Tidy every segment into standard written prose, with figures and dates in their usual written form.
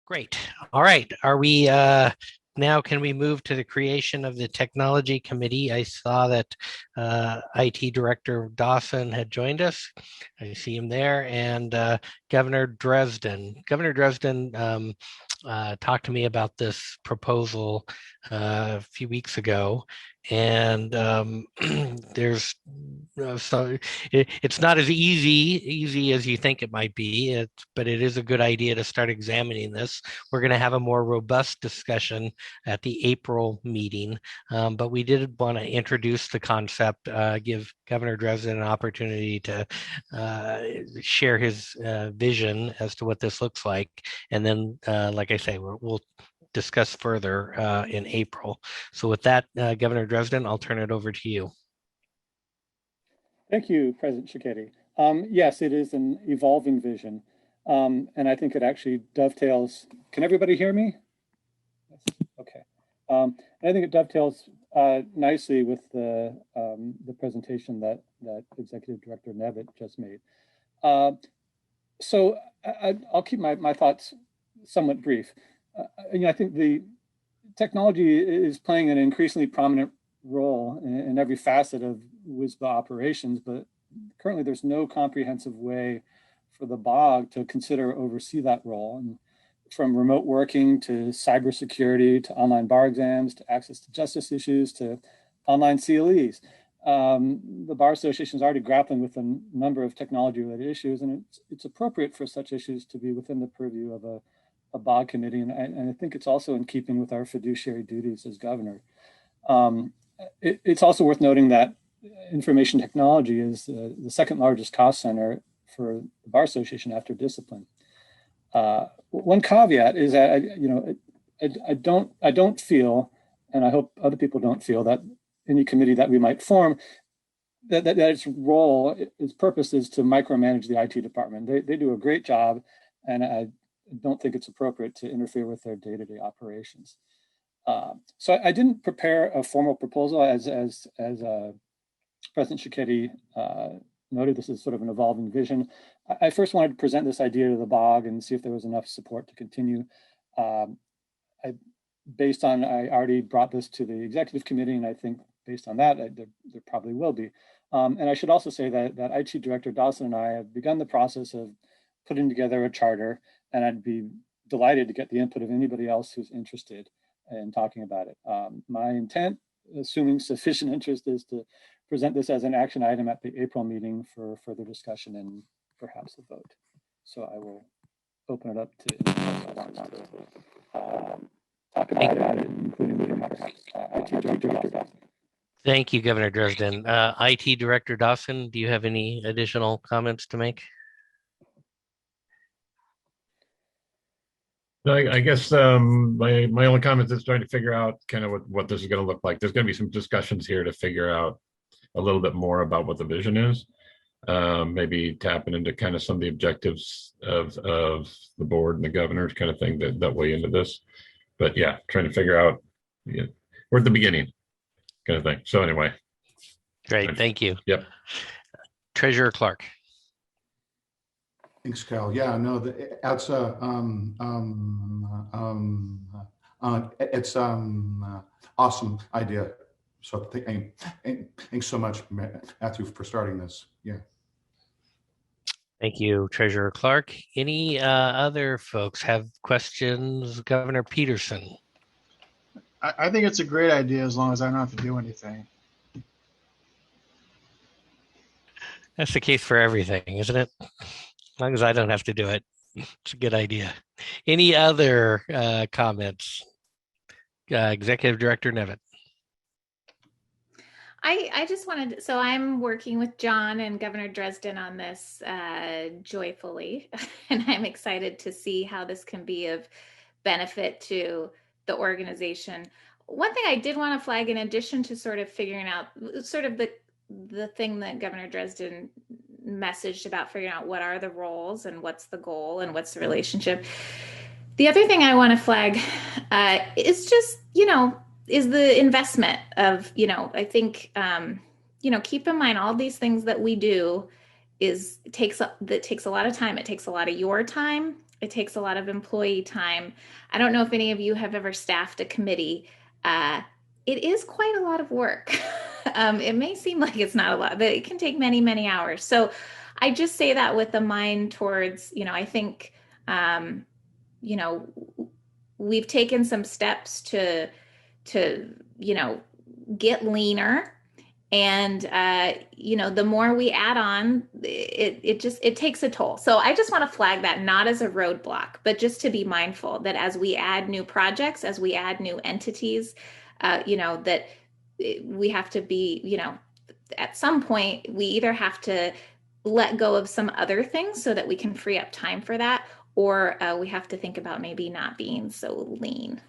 Great. All right. Are we now can we move to the creation of the technology committee? I saw that IT Director Dawson had joined us. I see him there, and Governor Dresden. Governor Dresden talked to me about this proposal a few weeks ago, and there's it's not as easy as you think it might be. But it is a good idea to start examining this. We're going to have a more robust discussion at the April meeting, but we did want to introduce the concept, give Governor Dresden an opportunity to share his vision as to what this looks like, and then, like I say, we'll discuss further in April. So with that, Governor Dresden, I'll turn it over to you. Thank you, President Cicchetti. Yes, it is an evolving vision, and I think it actually dovetails. Can everybody hear me? Yes. Okay. I think it dovetails nicely with the presentation that Executive Director Nevitt just made. So I'll keep my thoughts somewhat brief. I think the technology is playing an increasingly prominent role in every facet of WSBA operations, but currently there's no comprehensive way for the BOG to consider or oversee that role. And from remote working to cybersecurity to online bar exams to access to justice issues to online CLEs. The Bar Association is already grappling with a number of technology-related issues, and it's appropriate for such issues to be within the purview of a BOG committee, and I think it's also in keeping with our fiduciary duties as governor. It's also worth noting that information technology is the second largest cost center for the Bar Association after discipline. One caveat is that I don't feel, and I hope other people don't feel, that any committee that we might form, that its role, its purpose is to micromanage the IT department. They do a great job, and I don't think it's appropriate to interfere with their day-to-day operations. So I didn't prepare a formal proposal as President Cicchetti noted. This is sort of an evolving vision. I first wanted to present this idea to the BOG and see if there was enough support to continue. I already brought this to the executive committee, and I think based on that, there probably will be. And I should also say that IT Director Dawson and I have begun the process of putting together a charter, and I'd be delighted to get the input of anybody else who's interested in talking about it. My intent, assuming sufficient interest, is to present this as an action item at the April meeting for further discussion and perhaps a vote. So I will open it up to anyone who wants to talk about it, including IT Director Dawson. Thank you, Governor Dresden. IT Director Dawson, do you have any additional comments to make? I guess my only comment is trying to figure out kind of what this is going to look like. There's going to be some discussions here to figure out a little bit more about what the vision is. Maybe tapping into kind of some of the objectives of the board and the governor kind of thing that weigh into this. But yeah, trying to figure out, we're at the beginning kind of thing. So anyway. Great, thank you. Yep. Treasurer Clark. Thanks, Cal. Yeah, no, it's awesome idea. So thanks so much, Matthew, for starting this. Yeah. Thank you, Treasurer Clark. Any other folks have questions? Governor Peterson. I think it's a great idea as long as I don't have to do anything. That's the case for everything, isn't it? As long as I don't have to do it, it's a good idea. Any other comments? Executive Director Nevitt. I just wanted, so I'm working with John and Governor Dresden on this joyfully, and I'm excited to see how this can be of benefit to the organization. One thing I did want to flag, in addition to sort of figuring out sort of the thing that Governor Dresden messaged about figuring out what are the roles and what's the goal and what's the relationship. The other thing I want to flag is just, is the investment of, I think, keep in mind all these things that we do takes a lot of time. It takes a lot of your time. It takes a lot of employee time. I don't know if any of you have ever staffed a committee. It is quite a lot of work. It may seem like it's not a lot, but it can take many, many hours. So I just say that with a mind towards, I think, you know, we've taken some steps to get leaner, and the more we add on, it takes a toll. So I just want to flag that, not as a roadblock, but just to be mindful that as we add new projects, as we add new entities, that we have to be, at some point we either have to let go of some other things so that we can free up time for that, or we have to think about maybe not being so lean.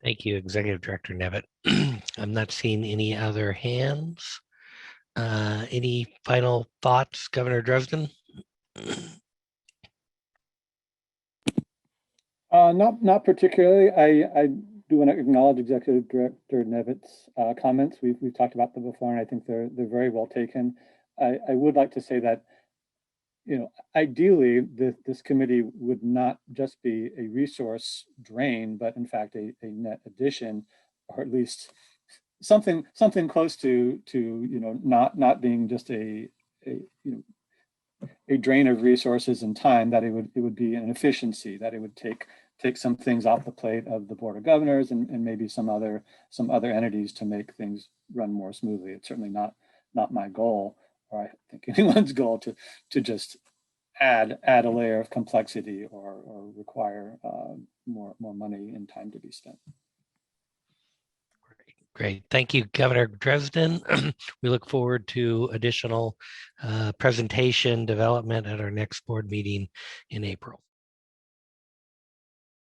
Thank you, Executive Director Nevitt. I'm not seeing any other hands. Any final thoughts, Governor Dresden? Not particularly. I do want to acknowledge Executive Director Nevitt's comments. We've talked about them before, and I think they're very well taken. I would like to say that, ideally, this committee would not just be a resource drain, but in fact a net addition, or at least something close to not being just a drain of resources and time. That it would be an efficiency, that it would take some things off the plate of the Board of Governors and maybe some other entities to make things run more smoothly. It's certainly not my goal, or I think anyone's goal, to just add a layer of complexity or require more money and time to be spent. Great. Thank you, Governor Dresden. We look forward to additional presentation development at our next board meeting in April.